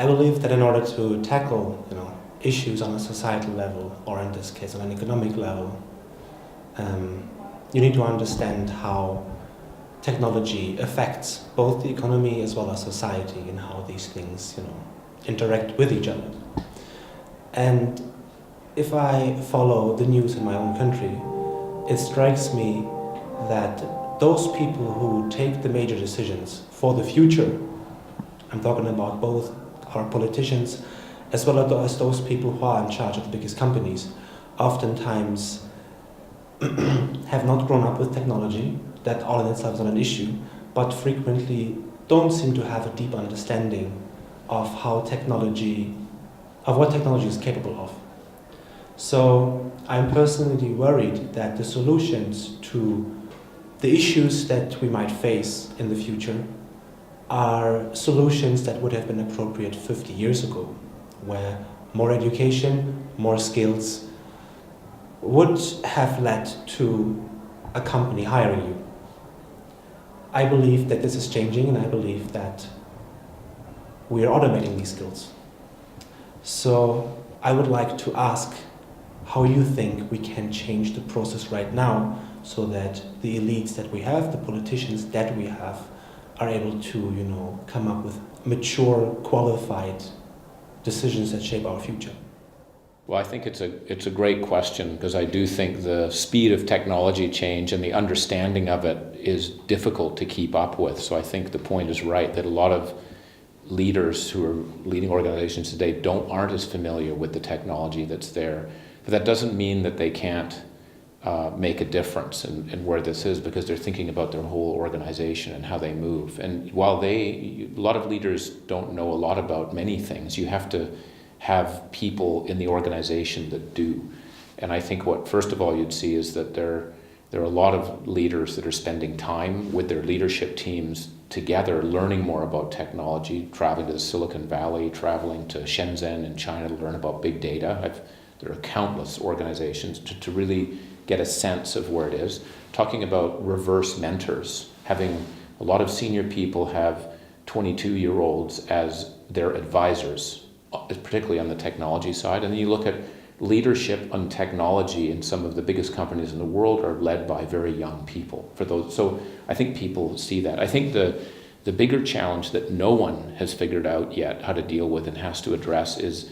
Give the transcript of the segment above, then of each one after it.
I believe that in order to tackle, issues on a societal level, or in this case on an economic level, you need to understand how technology affects both the economy as well as society and how these things, interact with each other. And if I follow the news in my own country, it strikes me that those people who take the major decisions for the future, I'm talking about both our politicians as well as those people who are in charge of the biggest companies, oftentimes have not grown up with technology. That all in itself is not an issue, but frequently don't seem to have a deep understanding of what technology is capable of. So I'm personally worried that the solutions to the issues that we might face in the future are solutions that would have been appropriate 50 years ago, where more education, more skills would have led to a company hiring you. I believe that this is changing, and I believe that we are automating these skills. So I would like to ask how you think we can change the process right now so that the elites that we have, the politicians that we have, are able to, come up with mature, qualified decisions that shape our future. Well, I think it's a great question, because I do think the speed of technology change and the understanding of it is difficult to keep up with. So I think the point is right, that a lot of leaders who are leading organizations today aren't as familiar with the technology that's there. But that doesn't mean that they can't make a difference in where this is, because they're thinking about their whole organization and how they move. And while a lot of leaders don't know a lot about many things, you have to have people in the organization that do. And I think what, first of all, you'd see is that there are a lot of leaders that are spending time with their leadership teams together, learning more about technology, traveling to the Silicon Valley, traveling to Shenzhen in China to learn about big data. There are countless organizations to really get a sense of where it is. Talking about reverse mentors, having a lot of senior people have 22-year-olds as their advisors, particularly on the technology side. And then you look at leadership on technology, and some of the biggest companies in the world are led by very young people. So I think people see that. I think the bigger challenge that no one has figured out yet how to deal with and has to address is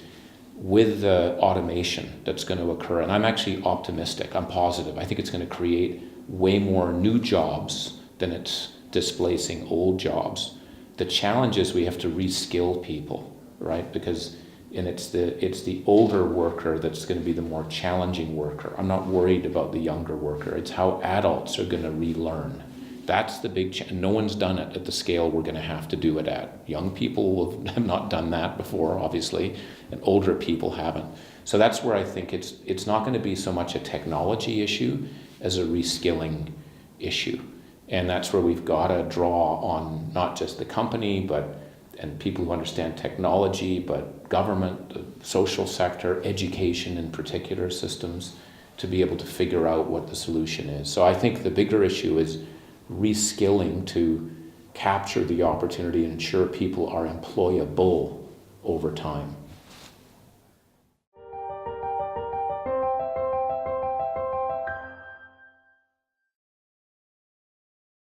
with the automation that's going to occur. And I'm actually optimistic, I'm positive. I think it's going to create way more new jobs than it's displacing old jobs. The challenge is we have to reskill people, right? Because it's the older worker that's going to be the more challenging worker. I'm not worried about the younger worker. It's how adults are going to relearn. That's the big challenge. No one's done it at the scale we're going to have to do it at. Young people have not done that before, obviously, and older people haven't. So that's where I think it's not going to be so much a technology issue as a reskilling issue. And that's where we've got to draw on not just the company, and people who understand technology, but government, the social sector, education in particular systems, to be able to figure out what the solution is. So I think the bigger issue is reskilling to capture the opportunity and ensure people are employable over time.